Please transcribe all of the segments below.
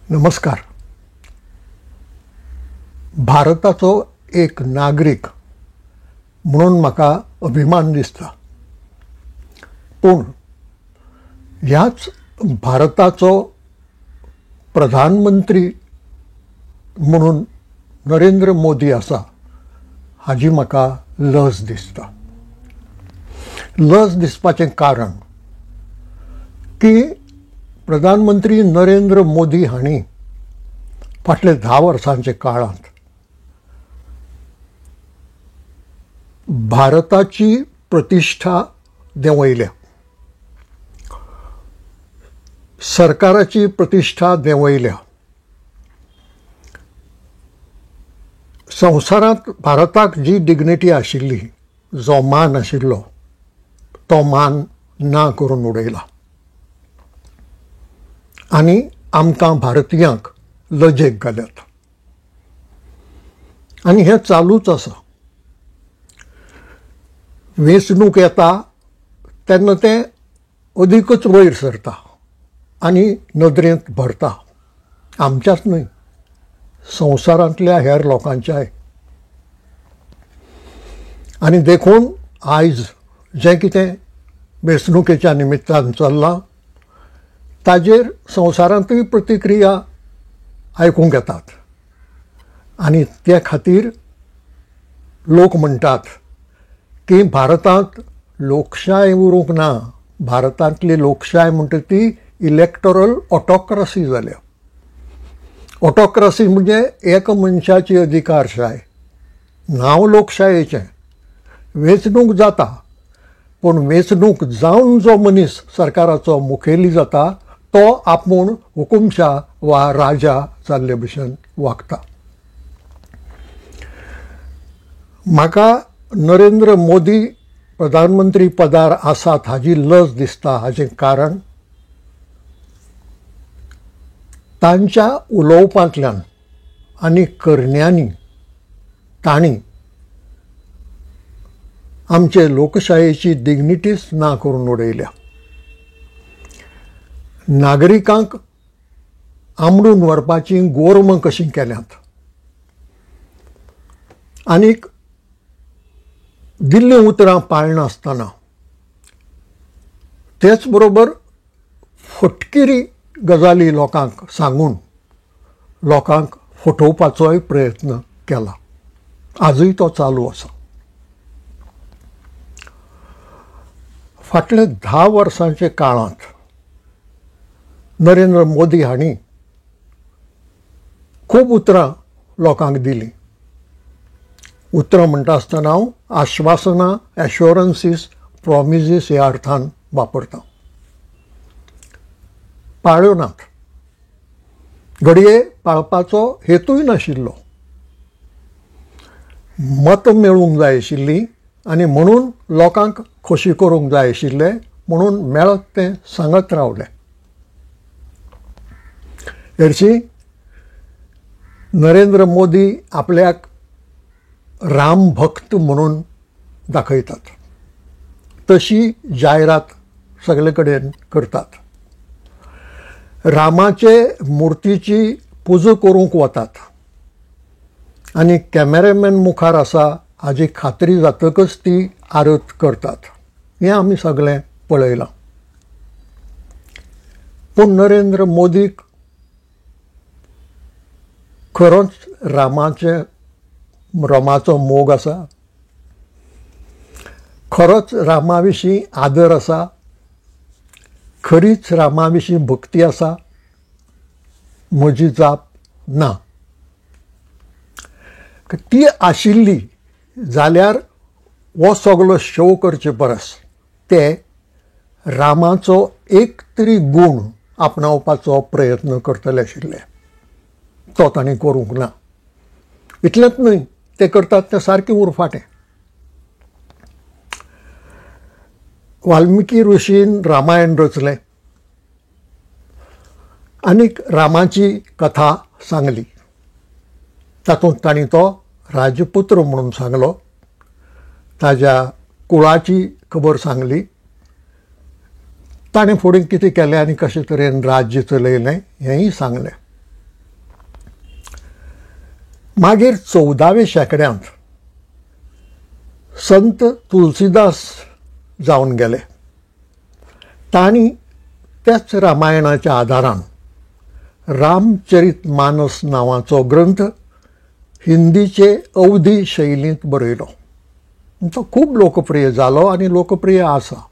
नमस्कार. भारताचो एक नागरिक म्हणून म्हाका अभिमान दिसता, पूण ह्याच भारताचो प्रधानमंत्री म्हणून नरेंद्र मोदी आसा हाजी म्हाका लज दिसता. लज दिसपाचें कारण की प्रधानमंत्री नरेंद्र मोदी हांणी फाटले 10 वर्सांचे काळांत भारताची प्रतिश्ठा देंवयल्या, सरकाराची प्रतिश्ठा देंवयल्या. संवसारांत भारताक जी डिग्निटी आशिल्ली, जो मान आशिल्लो, तो मान ना करून उडयला आनी आमकां भारतीयांक लजेक घाल्यात. आनी हें चालूच आसा. वेंचणूक येता तेन्ना तें अदीकच वयर सरता आनी नदरेंत भरता. आमच्याच न्हय, संवसारांतल्या हेर लोकांच्याय. आनी देखून आयज जें कितें वेंचणुकेच्या निमित्तान चल्लां ताजेर संवसारांतूय प्रतिक्रिया आयकूंक येतात. आनी ते खातीर लोक म्हणटात की भारतांत लोकशाय उरूंक ना. भारतांतली लोकशाय म्हणटा ती इलेक्टोरल ऑटोक्रसी जाल्या. ऑटोक्रसी म्हणजे एक मनशाची अधिकारशाय. नांव लोकशायेचें. वेंचणूक जाता, पूण वेंचणूक जावन जो मनीस सरकाराचो मुखेली जाता तो आपूण हुकुमशाह वा राजा जाल्ले भशेन वागता. म्हाका नरेंद्र मोदी प्रधानमंत्री पदार आसात हाजी लज दिसता. हाचें कारण तांच्या उलोवपांतल्यान आनी करण्यांनी तांणी आमचे लोकशायेची डिग्निटीच ना करून उडयल्या. नागरिकांक आंबडून व्हरपाची गोरवां कशीं केल्यांत. आनीक दिल्ली उतरां पाळनासतना तेच बरोबर फटकिरी गजाली लोकांक सांगून लोकांक फटोवपाचोय प्रयत्न केला. आजूय तो चालू आसा. फाटले 10 वर्सांचे काळांत नरेंद्र मोदी हांणी खूब उतरां लोकांक दिलीं. उतरां म्हणटा आसतना हांव आश्वासनां, एश्योरन्सीस, प्रॉमिसीस ह्या अर्थान वापरतां. पाळ्यो नात. घडये पाळपाचो हेतूय नाशिल्लो. मत मेळूंक जाय आशिल्ली आनी म्हणून लोकांक खोशी करूंक जाय आशिल्ले म्हणून मेळत तें सांगत रावले. हरशीं नरेंद्र मोदी आपल्याक राम भक्त म्हणून दाखयतात. तशी जायरात सगळे कडेन करतात. रामाचे मुर्तीची पुजा करूंक वतात आनी कॅमेरामॅन मुखार आसा हाची खात्री जातकच ती आरत करतात. हें आमी सगळें पळयलां. पूण नरेंद्र मोदीक खरोच रामाचो मोग आसा. खरोच रामा विशीं आदर आसा. खरीच रामा विशीं भक्ती आसा. म्हजी जाप ना. ती आशिल्ली जाल्यार हो सगळो शो करचे परस ते रामाचो एक तरी गूण आपणावपाचो प्रयत्न करतले आशिल्ले. तो तांणी करूंक ना. इतलेंच न्हय, ते करतात तें सारकें उरफाटें. वाल्मिकी ऋषीन रामायण रचलें आनीक रामाची कथा सांगली. तातूंत तांणी तो राजपुत्र म्हणून सांगलो. ताज्या कुळाची खबर सांगली. ताणें फुडें कितें केलें आनी कशे तरेन राज्य चलयलें हेंय सांगलें. मागीर 14व्या शेंकड्यांत संत तुलसीदास जावन गेले. तांणी त्याच रामायणाच्या आदारान रामचरित मानस नांवाचो ग्रंथ हिंदीचे अवधी शैलींत बरयलो. तो खूब लोकप्रिय जालो आनी लोकप्रिय आसा.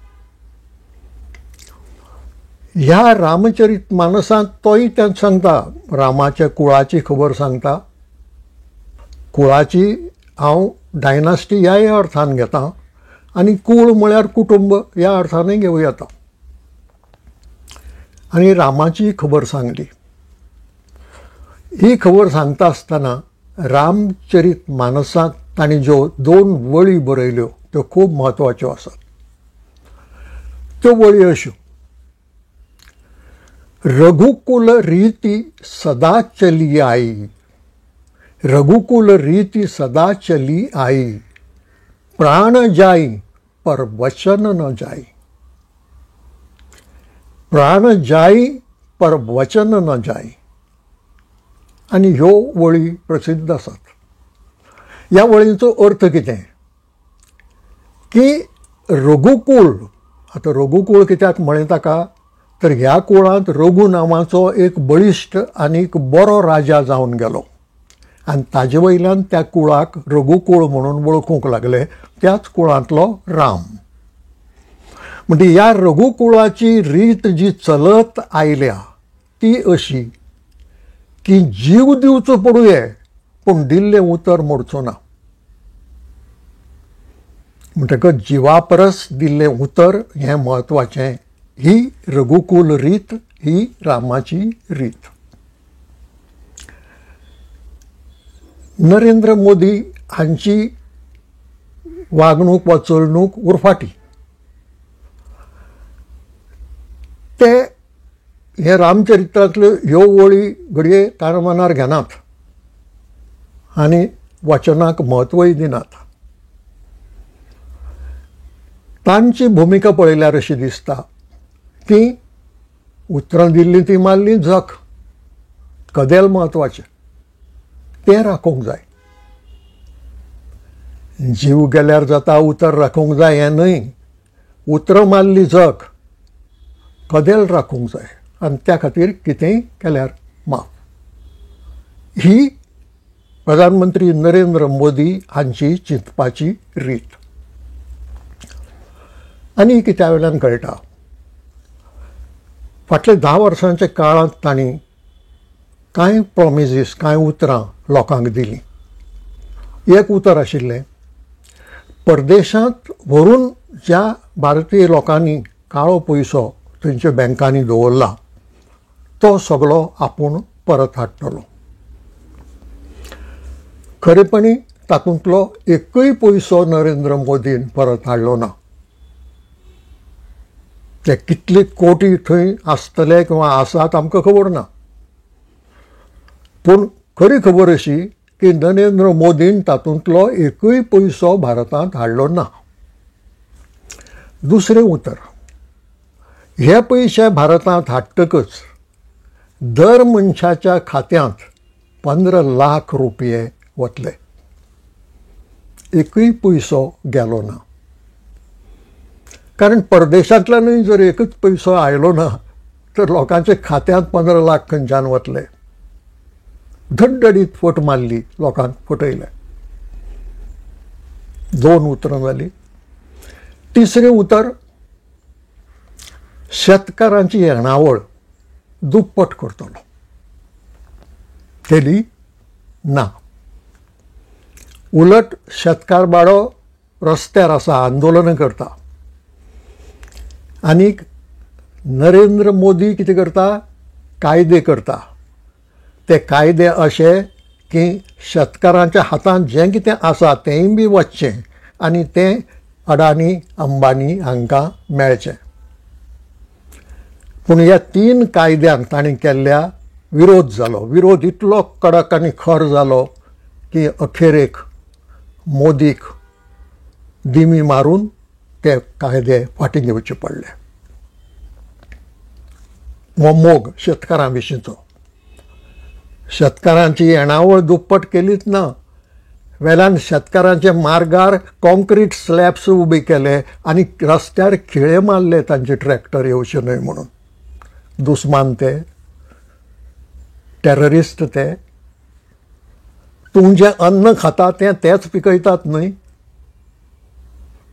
ह्या रामचरित मानसांत तोय तें सांगता, रामाच्या कुळाची खबर सांगता. कुळाची हांव डायनास्टी ह्याय अर्थान घेता आनी कुळ म्हळ्यार कुटुंब ह्या अर्थानय घेवं येता. आनी रामाची खबर सांगली. ही खबर सांगता आसतना रामचरित मानसांत तांणी ज्यो 2 वळी बरयल्यो त्यो खूब म्हत्वाच्यो आसात. त्यो वळी अश्यो: रघुकुल रीति सदा चली आई, रघुकुल रीति सदा चली आई, प्राण जाई पर वचन न जाई, प्राण जाई पर वचन न जाई. आनी ह्यो वळी प्रसिद्ध आसात. ह्या वळींचो अर्थ कितें की रघुकुळ, आतां रघुकुळ कित्याक म्हळें ताका तर ह्या कुळांत रघु नांवाचो एक बळिश्ट आनीक बरो राजा जावन गेलो आनी ताजे वयल्यान त्या कुळाक रघुकुळ म्हणून वळखूंक लागले. त्याच कुळांतलो राम. म्हणजे ह्या रघुकुळाची रीत जी चलत आयल्या ती अशी की जीव दिवचो पडूये पूण दिल्लें उतर मोडचो ना. म्हणटकच जिवा परस दिल्लें उतर हें म्हत्वाचें. ही रघुकुल रीत, ही रामाची रीत. नरेंद्र मोदी हांची वागणूक वा चलणूक उरफाटी. ते हे रामचरित्रांतल्यो ह्यो वळी घडये तार मनार घेनात आनी वचनाक म्हत्वय दिनात. तांची भुमिका पळयल्यार अशी दिसता की उतरां दिल्ली ती मारली जख, कदेल म्हत्वाचें तें राखूंक जाय. जीव गेल्यार जाता उतर राखूंक जाय हें न्हय. उतरां मारली जख, कदेल राखूंक जाय आनी त्या खातीर कितेंय केल्यार माफ. ही प्रधानमंत्री नरेंद्र मोदी हांची चिंतपाची रीत. आनी कित्या वेल्यान कळटा फाटल्या 10 वर्सांच्या काळांत तांणी कांय प्रॉमिसीस, कांय उतरां लोकांक दिलीं. एक उतर आशिल्लें, परदेशांत व्हरून ज्या भारतीय लोकांनी काळो पयसो थंयच्या बँकांनी दवरला तो सगळो आपूण परत हाडटलो. खरेपणी तातूंतलो एकूय पयसो नरेंद्र मोदीन परत हाडलो ना. ते कितले कोटी थंय आसतले किंवा आसात आमकां खबर ना. पूण खरी खबर अशी की नरेंद्र मोदीन तातूंतलो एकूय पयसो भारतांत हाडलो ना. दुसरें उतर, हे पयशे भारतांत हाडटकच दर मनशाच्या खात्यांत 15 लाख रुपये वतले. एकूय पयसो गेलो ना. कारण परदेशांतल्यानूय जर एकच पयसो आयलो ना तर लोकांच्या खात्यांत 15 लाख खंयच्यान वतले. धडधडीत फट मारली, लोकांक फटयले. 2 उतरां जालीं. तिसरें उतर, शेतकारांची येणावळ दुप्पट करतलो. केली ना. उलट शेतकार बाळो रस्त्यार आसा, आंदोलनां करता. आनीक नरेंद्र मोदी कितें करता, कायदे करता. ते कायदे अशे की शेतकारांच्या हातांत जें कितें आसा तेंय बी वचचें आनी तें अडानी अंबानी हांकां मेळचें. पूण ह्या 3 कायद्यांक तांणी केल्ल्या विरोध जालो. विरोध इतलो कडक आनी खर जालो की अखेरेक मोदीक दिमी मारून ते कायदे फाटीं घेवचे पडले. हो मोग शेतकारां विशींचो. शेतकारांची येणावळ दुप्पट केलीच ना, वेल्यान शेतकारांचे मार्गार कॉन्क्रीट स्लॅब्स उबे केले आणि रस्त्यार खिळे मारले तांचे ट्रॅक्टर येवचे न्हय म्हणून. दुस्मान ते, टेररिस्ट ते. तूं जें अन्न खाता तेच पिकयतात न्हय,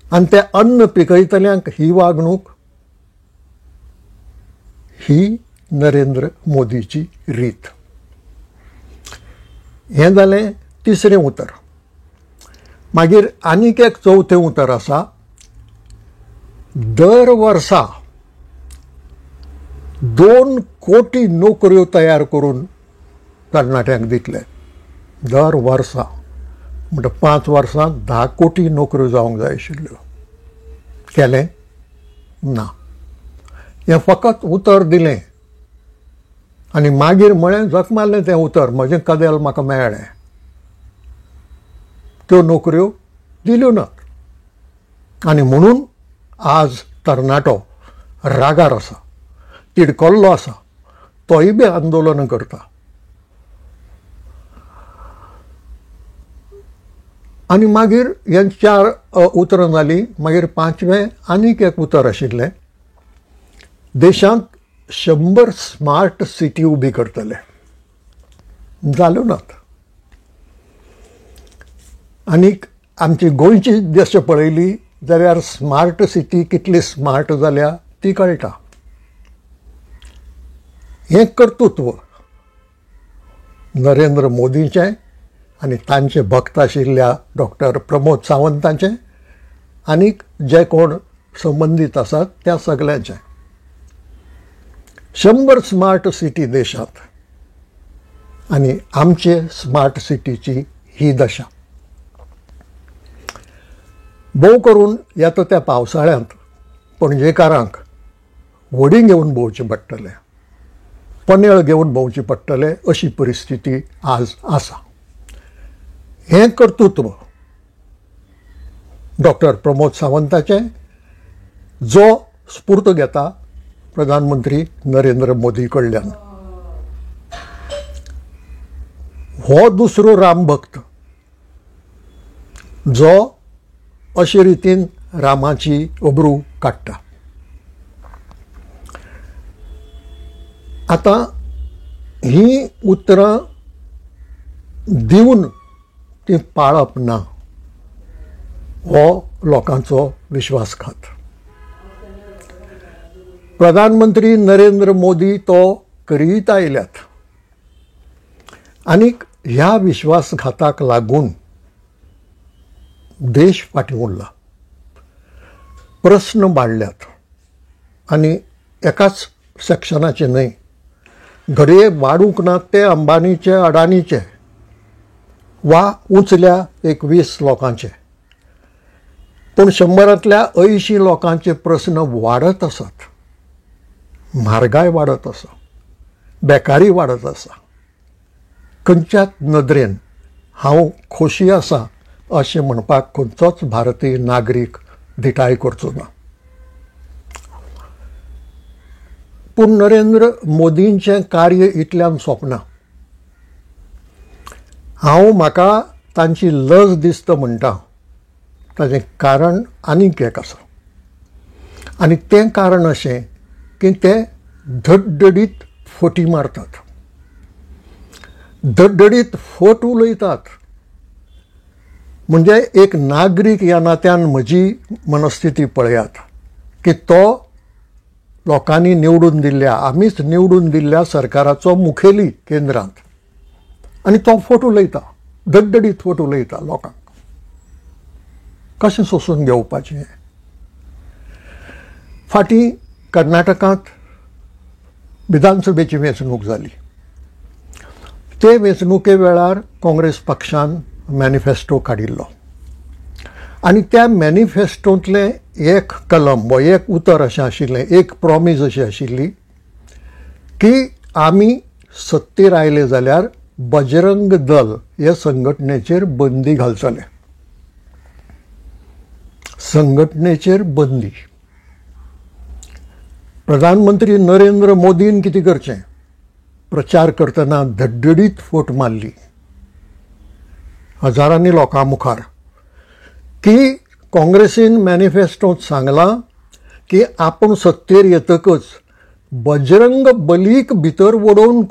आनी तें अन्न पिकयतल्यांक ही वागणूक, ही नरेंद्र मोदीची रीत. हें जालें तिसरें उतर. मागीर आनीक एक चवथें उतर आसा. दर वर्सा 2 कोटी नोकऱ्यो तयार करून तरणाट्यांक दितले. दर वर्सा म्हणजे 5 वर्सांत 10 कोटी नोकऱ्यो जावंक जाय आशिल्ल्यो. केलें ना. हें फकत उतर दिलें आनी मागीर म्हळें जख मारलें तें उतर, म्हजें कदेल म्हाका मेळ्ळें. त्यो नोकऱ्यो दिल्यो नात. आनी म्हणून आज तरणाटो रागार आसा, तिडकल्लो आसा. तोय बी आंदोलन करता. आनी मागीर हें 4 उतरां जालीं. मागीर 5वें आनीक एक उतर आशिल्लें. देशांत 100 स्मार्ट सिटी उबी करतले. जाल्यो नात. आनीक आमची गोंयची जशें पळयली जाल्यार स्मार्ट सिटी कितली स्मार्ट जाल्या ती कळटा. हें कर्तृत्व नरेंद्र मोदीचें आनी तांचे भक्त आशिल्ल्या डॉक्टर प्रमोद सावंताचें आनीक जे कोण संबंदीत आसात त्या सगळ्यांचें. 100 स्मार्ट सिटी देशांत आनी आमचे स्मार्ट सिटीची ही दशा. भोव करून येता त्या पावसाळ्यांत पणजेकारांक व्हडी घेवन भोंवचें पडटलें, पनेळ घेवन भोंवचें पडटलें, अशी परिस्थिती आज आसा. हें कर्तृत्व डॉक्टर प्रमोद सावंताचें, जो स्फूर्त घेता प्रधानमंत्री नरेंद्र मोदी कडल्यान. हो दुसरो रामभक्त, जो अशे रितीन रामाची अब्रू काडटा. आतां ही उतरां दिवन ती पाळप ना, हो लोकांचो विश्वासघात. प्रधानमंत्री नरेंद्र मोदी तो करीत आयल्यात. आनीक ह्या विश्वासघाताक लागून देश फाटीं उरला. प्रस्न वाडल्यात आनी एकाच सेक्शनाचे न्हय, घडये वाडूंक नात ते अंबानीचे, अडानीचे वा उंचल्या 21 लोकांचे. पूण 100तल्या 80 लोकांचे प्रस्न वाडत आसात. म्हारगाय वाडत आसा, बेकारी वाडत आसा. खंयच्याच नदरेन हांव खोशी आसा अशें म्हणपाक खंयचोच भारतीय नागरीक धिटाय करचो ना. पूण नरेंद्र मोदींचें कार्य इतल्यान सोंपना. हांव म्हाका तांची लज दिसता म्हणटा ताचें कारण आनीक एक आसा. आनी तें कारण अशें की ते धडधडीत फटी मारतात, धडधडीत फट उलयतात. म्हणजे एक नागरीक ह्या नात्यान म्हजी मनस्थिती पळयात की तो लोकांनी निवडून दिल्ल्या, आमीच निवडून दिल्ल्या सरकाराचो मुखेली केंद्रांत, आनी तो फट उलयता, धडधडीत फट उलयता लोकांक. कशें सोंसून घेवपाचें? फाटीं कर्नाटकांत विधानसभेची वेंचणूक जाली. ते वेंचणुके वेळार काँग्रेस पक्षान मॅनिफेस्टो काडिल्लो आनी त्या मॅनिफेस्टोंतलें एक कलम वा एक उतर अशें आशिल्लें, एक प्रॉमीस अशी आशिल्ली की आमी सत्तेर आयले जाल्यार बजरंग दल हे संघटनेचेर बंदी घालतले. संघटनेचेर बंदी. प्रधानमंत्री नरेंद्र मोदीन कितें करचें? प्रचार करतना धडधडीत फट मारली हजारांनी लोकां मुखार की काँग्रेसीन मॅनिफेस्टोंत सांगलां की आपूण सत्तेर येतकच बजरंग बलीक भितर वडोवन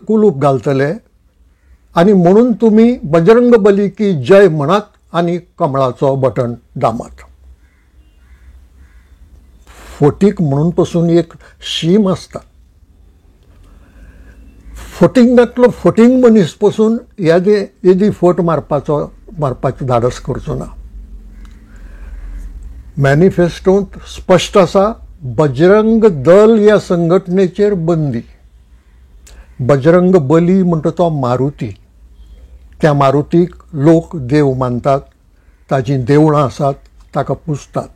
कुलूप घालतले आनी म्हणून तुमी बजरंग बली की जय म्हणात आनी कमळाचो बटन दामात. फटीक म्हणून पासून एक शीम आसता. फटिंगांतलो फटींग मनीस पासून येदी फट मारपाचो धाडस करचो ना. मॅनिफेस्टोंत स्पश्ट आसा बजरंग दल ह्या संघटनेचेर बंदी. बजरंग बली म्हणटा तो मारुती. त्या मारुतीक लोक देव मानतात, ताची देवळां आसात, ताका पुजतात.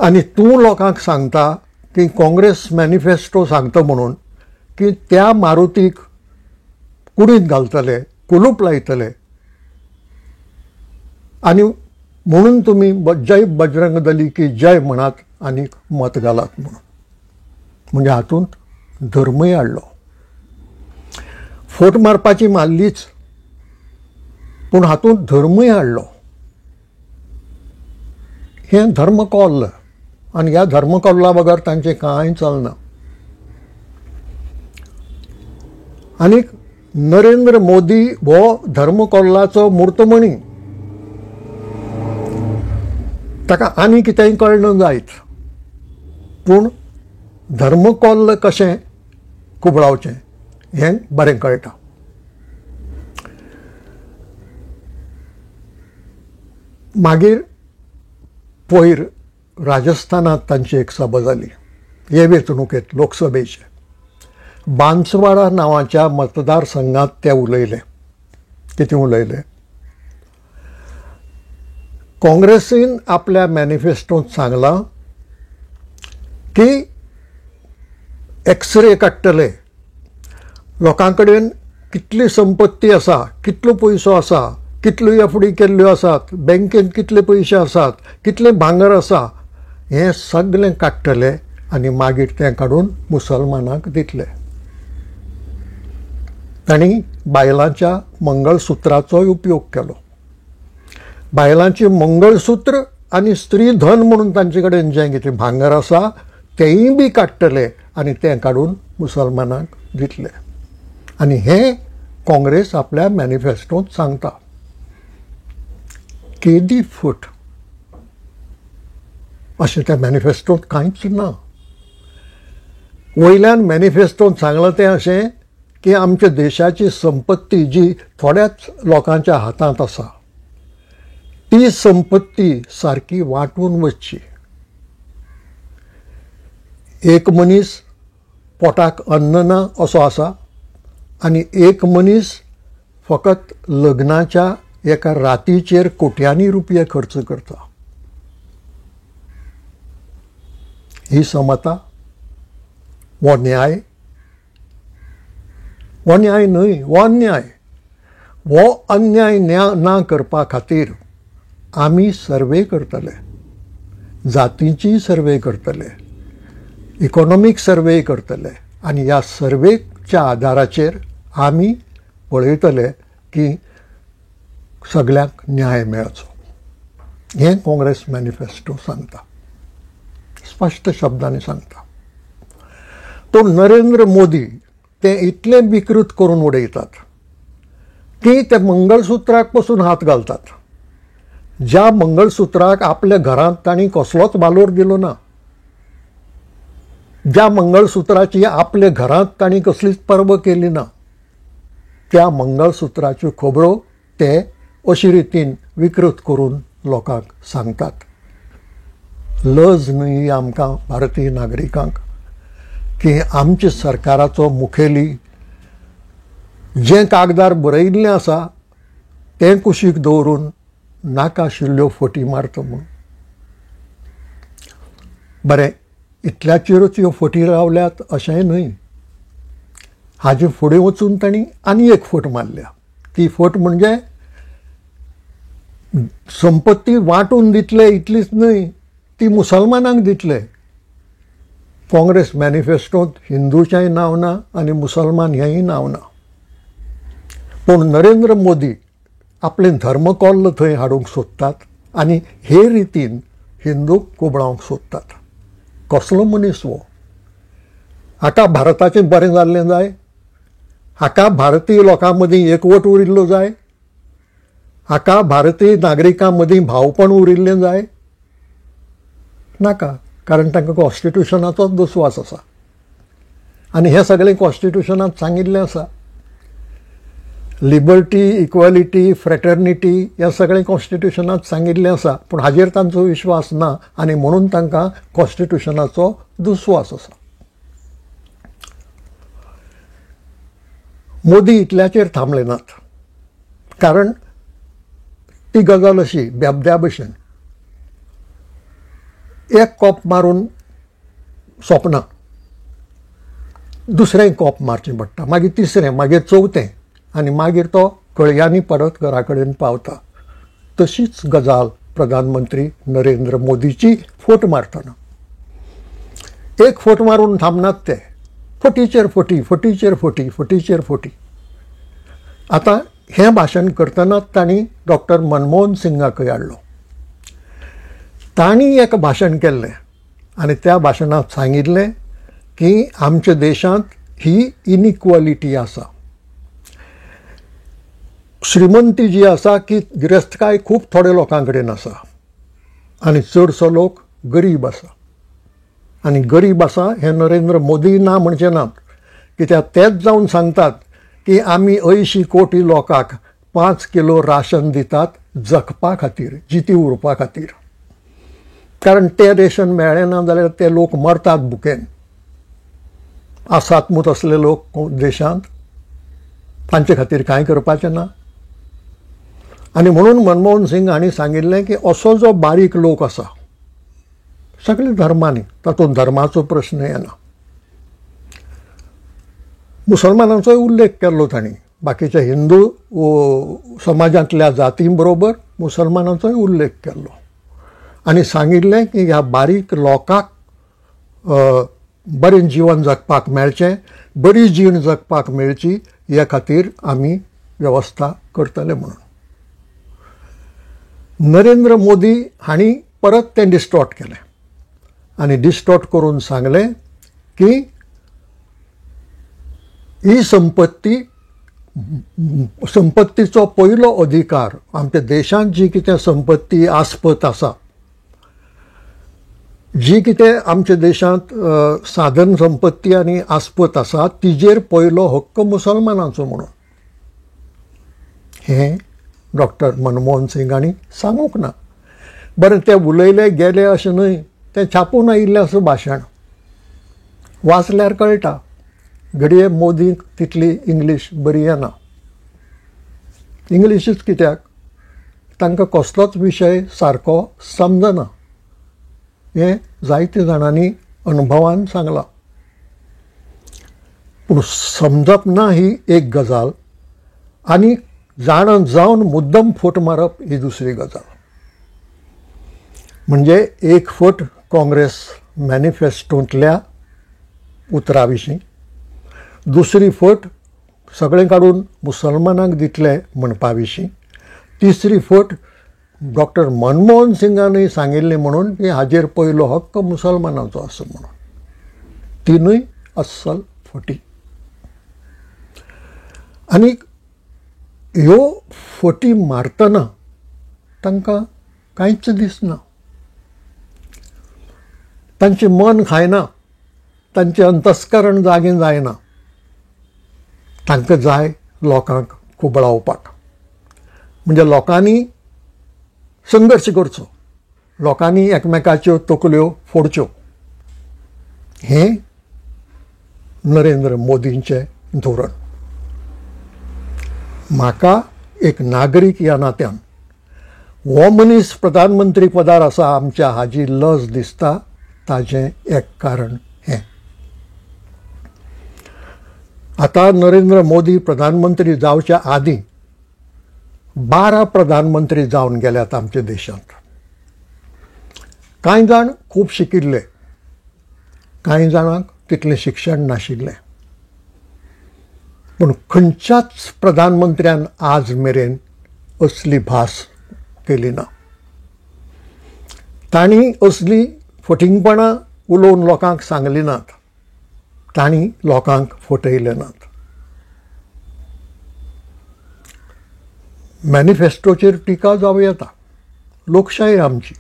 आनी तूं लोकांक सांगता की काँग्रेस मॅनिफेस्टो सांगता म्हणून की त्या मारुतीक कुडींत घालतले, कुलूप लायतले आनी म्हणून तुमी जय बजरंग दली की जय म्हणात आनी मत घालात म्हणून. म्हणजे हातूंत धर्मय हाडलो. फट मारपाची मारलीच पूण हातूंत धर्मय हाडलो. हें धर्मकोल्ल आनी ह्या धर्मकोल्ला बगर तांचें कांय चलना. आनीक नरेंद्र मोदी हो धर्मकोल्लाचो मुर्तमणी. ताका आनी कितेंय कळना जायत पूण धर्मकोल्ल कशें कुबळावचें हें बरें कळटा. मागीर पयर राजस्थानांत तांची एक सभा जाली हे वेंचणुकेंत लोकसभेचे. बांसवाडा नांवाच्या मतदारसंघांत ते उलयले. कितें उलयले? काँग्रेसीन आपल्या मॅनिफेस्टोंत सांगलां की एक्सरे काडटले. लोकां कडेन कितली संपत्ती आसा, कितलो पयसो आसा, कितल्यो एफडी केल्ल्यो आसात, बँकेंत कितले पयशे आसात, कितलें भांगर आसा, हें सगळें काडटले आनी मागीर तें काडून मुसलमानांक दितले. तांणी बायलांच्या मंगळसुत्राचोय उपयोग केलो. बायलांची मंगळसूत्र आनी स्त्री धन म्हणून तांचे कडेन जें कितें भांगर आसा तेंय बी काडटले आनी तें काडून मुसलमानांक दितले. आनी हें काँग्रेस आपल्या मॅनिफेस्टोंत सांगता. केदी फट अशें त्या मॅनिफेस्टोंत कांयच ना. वयल्यान मॅनिफेस्टोंत सांगलां तें अशें की आमच्या देशाची संपत्ती जी थोड्याच लोकांच्या हातांत आसा ती संपत्ती सारकी वांटून वचची. एक मनीस पोटाक अन्न ना असो आसा आनी एक मनीस फकत लग्नाच्या एका रातीचेर कोट्यांनी रुपये खर्च करता. ही समता? हो न्याय? हो न्याय न्हय, हो अन्याय. हो अन्याय ना करपा खातीर आमी सर्वे करतले. जातींची सर्वे करतले, इकॉनॉमीक सर्वे करतले आनी ह्या सर्वेच्या आदाराचेर आमी पळयतले की सगळ्यांक न्याय मेळचो. हें काँग्रेस मॅनिफेस्टो सांगता, स्पश्ट शब्दांनी सांगता. तो नरेंद्र मोदी ते इतले विकृत करून उडयतात की ते मंगळसुत्राक पासून हात घालतात. ज्या मंगळसुत्राक आपल्या घरांत तांणी कसलोच वालोर दिलो ना, ज्या मंगळसुत्राची आपल्या घरांत तांणी कसलीच पर्व केली ना, त्या मंगळसुत्राच्यो खबरो ते अशे रितीन विकृत करून लोकांक सांगतात. लज न्हय आमकां भारतीय नागरिकांक की आमच्या सरकाराचो मुखेली जें कागदार बरयिल्लें आसा तें कुशीक दवरून नाका आशिल्ल्यो फटी मारता म्हूण. बरें, इतल्याचेरूच ह्यो फटी रावल्यात अशेंय न्हय. हाजे फुडें वचून तांणी आनी एक फट मारल्या. ती फट म्हणजे संपत्ती वांटून दितले इतलीच न्हय, ती मुसलमानांक दितले. काँग्रेस मॅनिफेस्टोंत हिंदूचेंय नांव ना आनी मुसलमान हेंय नांव ना. पूण नरेंद्र मोदी आपलें धर्मकोल्ल थंय हाडूंक सोदतात आनी हे रितीन हिंदूक कुबळावंक सोदतात. कसलो मनीस हो? हाका भारताचें बरें जाल्लें जाय? हाका भारतीय लोकां मदीं एकवट उरिल्लो जाय? हाका भारतीय नागरिकां मदीं भावपण उरिल्लें जाय? नाका, कारण तांकां कॉन्स्टिट्युशनाचोच दुस्वास आसा आनी हें सगळें कॉन्स्टिट्युशनांत सांगिल्लें आसा. लिबर्टी, इक्वॅलिटी, फ्रेटर्निटी हें सगळें कॉन्स्टिट्युशनांत सांगिल्लें आसा, पूण हाजेर तांचो विश्वास ना आनी म्हणून तांकां कॉन्स्टिट्युशनाचो दुस्वास आसा. मोदी इतल्याचेर थांबले नात, कारण ती गजाल अशी बेबद्या भशेन एक कोप मारून सोंपना, दुसरें कोप मारचें पडटा, मागीर तिसरें, मागीर चवथें आनी मागीर तो कळयांनी परत घरा कडेन पावता. तशीच गजाल प्रधानमंत्री नरेंद्र मोदीची फट मारतना. एक फट मारून थांबनात ते, फटीचेर फटी, फटीचेर फटी, फटीचेर फटी. आतां हें भाशण करतनाच तांणी डॉक्टर मनमोहन सिंगाकय हाडलो. तांणी एक भाशण केल्लें आनी त्या भाशणांत सांगिल्लें की आमच्या देशांत ही इनइक्वॉलिटी आसा. श्रीमंती जी आसा की गिरेस्तकाय खूब थोड्या लोकां कडेन आसा आनी चडसो लोक गरीब आसा. आनी गरीब आसा हें नरेंद्र मोदी ना म्हणचे नात, कित्याक तेच जावन सांगतात की आमी 80 कोटी लोकांक 5 किलो राशन दितात जगपा खातीर, जिती उरपा खातीर. कारण तें रेशन मेळ्ळें ना जाल्यार ते लोक मरतात भुकेन. आसात मूत असले लोक देशांत, तांचे खातीर कांय करपाचें ना. आनी म्हणून मनमोहन सिंग हांणी सांगिल्लें की असो जो बारीक लोक आसा सगळे धर्मांनी, तातूंत धर्माचो प्रश्न येना. मुसलमानांचोय उल्लेख केल्लो तांणी, बाकीच्या हिंदू समाजांतल्या जातीं बरोबर मुसलमानांचोय उल्लेख केल्लो आनी सांगिल्लें की ह्या बारीक लोकांक बरें जीवन जगपाक मेळचें, बरी जीण जगपाक मेळची, हे खातीर आमी वेवस्था करतले म्हणून. नरेंद्र मोदी हांणी परत तें डिस्टॉर्ट केलें आनी डिस्टॉर्ट करून सांगलें की ही संपत्तीचो पयलो अधिकार, आमच्या देशांत जी कितें संपत्ती आस्पत आसा, जी कितें आमच्या देशांत साधन संपत्ती आनी आस्पत आसा, तिजेर पयलो हक्क मुसलमानांचो म्हणून. हें डॉक्टर मनमोहन सिंग हांणी सांगूंक ना. बरें, ते उलयले गेले अशें न्हय, तें छापून आयिल्लें असो भाशण वाचल्यार कळटा. घडये मोदीक तितली इंग्लीश बरी येना. इंग्लिशीच कित्याक, तांकां कसलोच विशय सारको समजना. हें जायत्या जाणांनी अनुभवान सांगलां. पूण समजप ना ही एक गजाल आनी जाण जावन मुद्दम फट मारप ही दुसरी गजाल. म्हणजे एक फट काँग्रेस मॅनिफेस्टोंतल्या उतरा विशीं, दुसरी फट सगळें काडून मुसलमानांक दितले म्हणपा विशीं, तिसरी फट डॉक्टर मनमोहन सिंगानूय सांगिल्लें म्हणून की हाजेर पयलो हक्क मुसलमानाचो आसा म्हणून. तिनूय अस्सल फटी. आनी ह्यो फटी मारतना तांकां कांयच दिसना, तांचें मन खायना, तांचें अंतस्करण जागें जायना. तांकां जाय लोकांक कुबळावपाक. म्हणजे लोकांनी संघर्श करचो, लोकांनी एकमेकाच्यो तकल्यो फोडच्यो. हें नरेंद्र मोदींचें धोरण. म्हाका एक नागरीक ह्या नात्यान हो मनीस प्रधानमंत्री पदार आसा आमच्या हाजी लज दिसता, ताजें एक कारण हें. आतां नरेंद्र मोदी प्रधानमंत्री जावच्या आदीं 12 प्रधानमंत्री जावन गेल्यात आमच्या देशांत. कांय जाण खूब शिकिल्ले, कांय जाणांक तितलें शिक्षण नाशिल्लें, पूण खंयच्याच प्रधानमंत्र्यान आज मेरेन असली भास केली ना. तांणी असली फटिंगपणां उलोवन लोकांक सांगली नात, तांणी लोकांक फटयले नात. मॅनिफेस्टोचेर टिका जावं येता, लोकशाही आमची.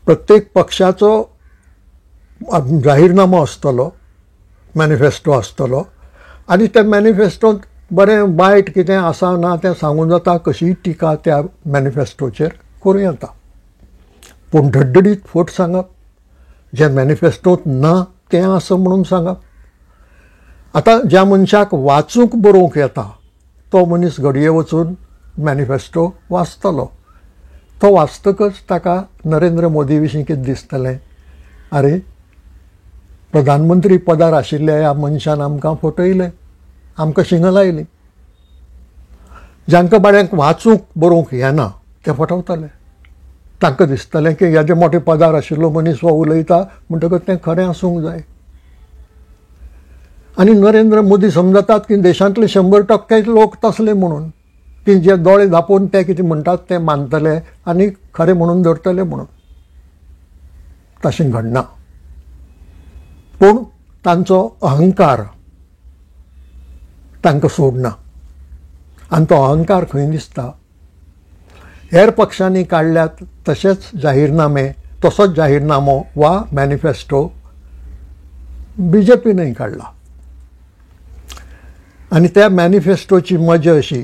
प्रत्येक पक्षाचो जाहीरनामो आसतलो, मॅनिफेस्टो आसतलो, आनी त्या मॅनिफेस्टोंत बरें वायट कितें आसा ना तें सांगून जाता. कशीय टिका त्या मॅनिफेस्टोचेर करूं येता, पूण धडधडीत फट सांगप, जें मॅनिफेस्टोंत ना तें आसा म्हणून सांगप. आतां ज्या मनशाक वाचूंक बरोवंक येता तो मनीस घडये वचून मॅनिफेस्टो वाचतलो. तो वाचतकच ताका नरेंद्र मोदी विशीं कितें दिसतलें, अरे प्रधानमंत्री पदार आशिल्ल्या ह्या मनशान आमकां फटयलें, आमकां शिंगां लायलीं. जांकां बाड्यांक वाचूंक बरोवंक येना ते फटवतले. तांकां दिसतलें की ह्या जे मोठे पदार आशिल्लो मनीस हो उलयता म्हणटकच तें खरें आसूंक जाय. आनी नरेंद्र मोदी समजतात की देशांतले 100% लोक तसले म्हणून, की जे दोळे धांपोवन ते कितें म्हणटात तें मानतले आनी खरें म्हणून धरतले म्हणून. तशें घडना. पूण तांचो अहंकार तांकां सोडना, आनी तो अहंकार खंय दिसता. हेर पक्षांनी काडल्यात तशेच जाहीरनामे, तसोच जाहीरनामो वा मॅनिफेस्टो BJPनय काडला. आनी त्या मॅनिफेस्टोची मजा अशी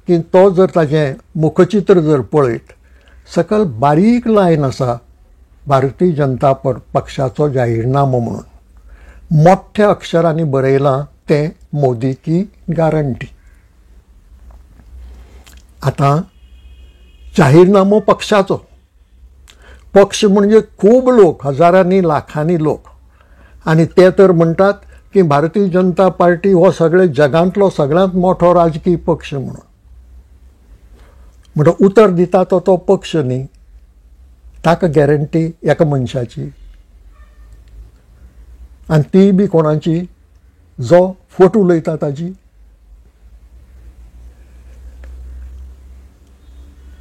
की तो जर ताचें मुखचित्र जर पळयत, सकयल बारीक लायन आसा भारतीय जनता पक्षाचो जाहीरनामो म्हणून. मोठ्या अक्षरांनी बरयलां तें मोदी की गॅरंटी. आतां जाहीरनामो पक्षाचो, पक्ष म्हणजे खूब लोक, हजारांनी लाखांनी लोक, आनी ते तर म्हणटात की भारतीय जनता पार्टी हो सगळे जगांतलो सगळ्यांत मोठो राजकीय पक्ष म्हणून. म्हणटकीर उतर दिता तो पक्ष न्ही, ताका गॅरंटी एका मनशाची, आनी ती बी कोणाची, जो फट उलयता ताची.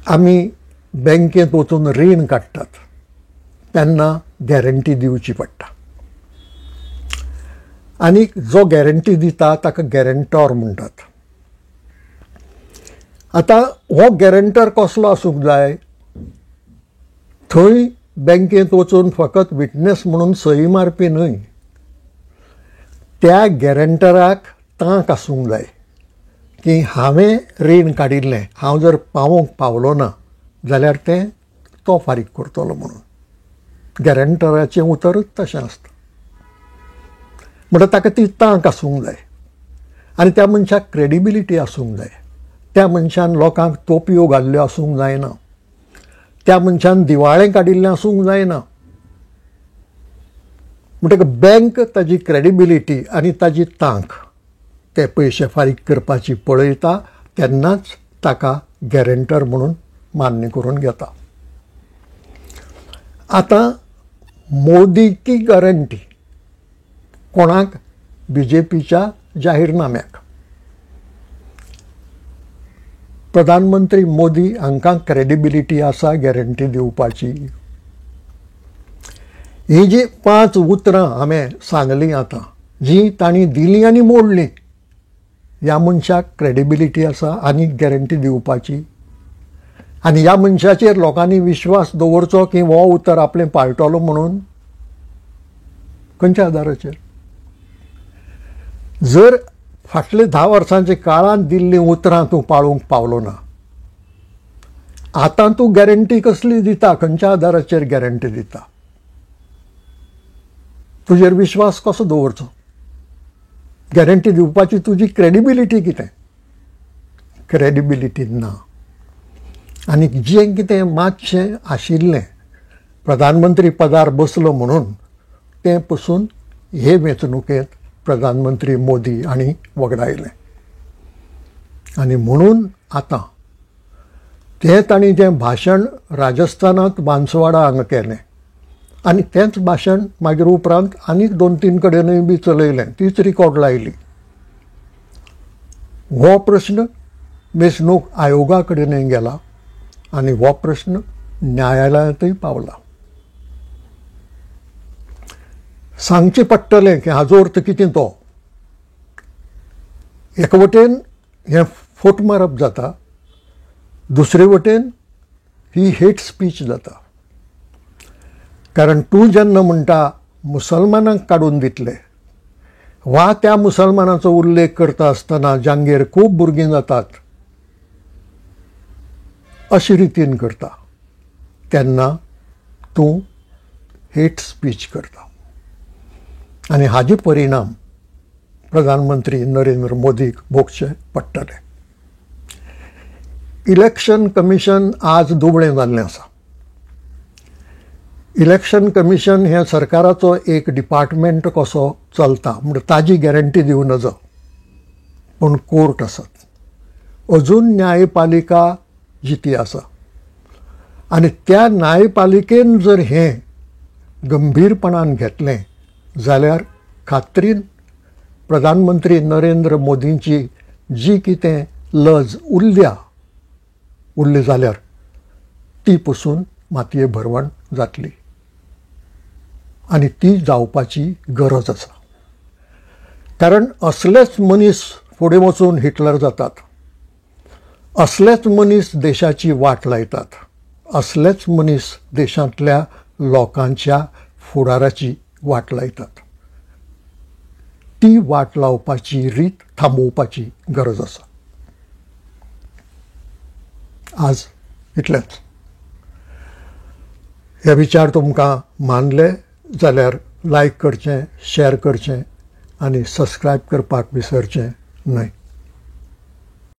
आमी बँकेंत वचून रीण काडटात तेन्ना गॅरंटी दिवची पडटा, आनी जो गॅरंटी दिता ताका गॅरंटॉर म्हणटात. आतां हो गॅरंटर कसलो आसूंक जाय, थंय बँकेंत वचून फकत विटनेस म्हणून सही मारपी न्हय, त्या गॅरंटराक तांक आसूंक जाय की हांवें रीण काडिल्लें, हांव जर पावोवंक पावलो ना जाल्यार तें तो फारीक करतलो म्हणून. गॅरंटराचें उतरच तशें आसता. म्हणटा ताका ती तांक आसूंक जाय, आनी त्या मनशाक क्रेडिबिलिटी आसूंक जाय. त्या मनशान लोकांक तोपयो घाल्ल्यो आसूंक जायना, त्या मनशान दिवाळें काडिल्लें आसूंक जायना. म्हणटकीर बँक ताजी क्रेडिबिलिटी आनी ताजी तांक ते पयशे फारीक करपाची पळयता तेन्नाच ताका गॅरंटर म्हणून मान्य करून घेता. आतां मोदी की गॅरंटी कोणाक, BJPच्या जाहीरनाम्याक. प्रधानमंत्री मोदी हांकां क्रेडिबिलिटी आसा गॅरंटी दिवपाची. ही जी 5 उतरां हांवें सांगलीं आतां, जी तांणी दिलीं आनी मोडलीं, ह्या मनशाक क्रेडिबिलिटी आसा आनी गॅरंटी दिवपाची. आनी ह्या मनशाचेर लोकांनी विश्वास दवरचो की हो उतर आपलें पाळटलो म्हणून. खंयच्या आदाराचेर? जर फाटले 10 वर्सांच्या काळांत दिल्लीं उतरां तूं पाळूंक पावलो ना, आतां तूं गॅरंटी कसली दिता? खंयच्या आदाराचेर गॅरंटी दिता? तुजेर विश्वास कसो दवरचो? गॅरंटी दिवपाची तुजी क्रेडिबिलिटी कितें? क्रेडिबिलिटी ना. आनी जें कितें मातशें आशिल्लें प्रधानमंत्री पदार बसलो म्हणून तें पसून हे वेंचणुकेंत प्रधानमंत्री मोदी हांणी वगडायलें. आनी म्हणून आतां तें तांणी जें भाशण राजस्थानांत बांसवाडा हांगा केलें आनी तेंच भाशण मागीर उपरांत आनीक 2-3 कडेनूय बी चलयलें, तीच रिकॉर्ड लायली. हो प्रश्न वेंचणूक आयोगा कडेनूय गेला आनी हो प्रश्न न्यायालयांतूय पावला. सांगचें पडटलें की हाजो अर्थ कितें तो. एका वटेन हें फट मारप जाता, दुसरे वटेन ही हेट स्पीच जाता. कारण तूं जेन्ना म्हणटा मुसलमानांक काडून दितले, वा त्या मुसलमानाचो उल्लेख करता आसतना जांगेर खूब भुरगीं जातात अशे रितीन करता, तेन्ना तूं हेट स्पीच करता. आनी हाजे परिणाम प्रधानमंत्री नरेंद्र मोदीक भोगचे पडटले. इलेक्शन कमिशन आज दुबळें जाल्लें आसा. इलेक्शन कमिशन हें सरकाराचो एक डिपार्टमेंट कसो चलता म्हणजे ताजी गॅरंटी दिवं नज, पूण कोर्ट आसात. अजून न्यायपालिका जिती आसा आनी त्या न्यायपालिकेन जर हें गंभीरपणान घेतलें जाल्यार खात्रीन प्रधानमंत्री नरेंद्र मोदींची जी कितें लज उरली जाल्यार ती पसून मातये भरवण जातली. आनी ती जावपाची गरज आसा. कारण असलेच मनीस फुडें वचून हिटलर जातात, असलेच मनीस देशाची वाट लायतात, असलेच मनीस देशांतल्या लोकांच्या फुडाराची वाट लायतात. ती वाट लावपाची रीत थांबोवपाची गरज आसा. आज इतलेंच. हे विचार तुमकां मानले जाल्यार लायक करचें, शेअर करचें आनी सबस्क्रायब करपाक विसरचें न्हय.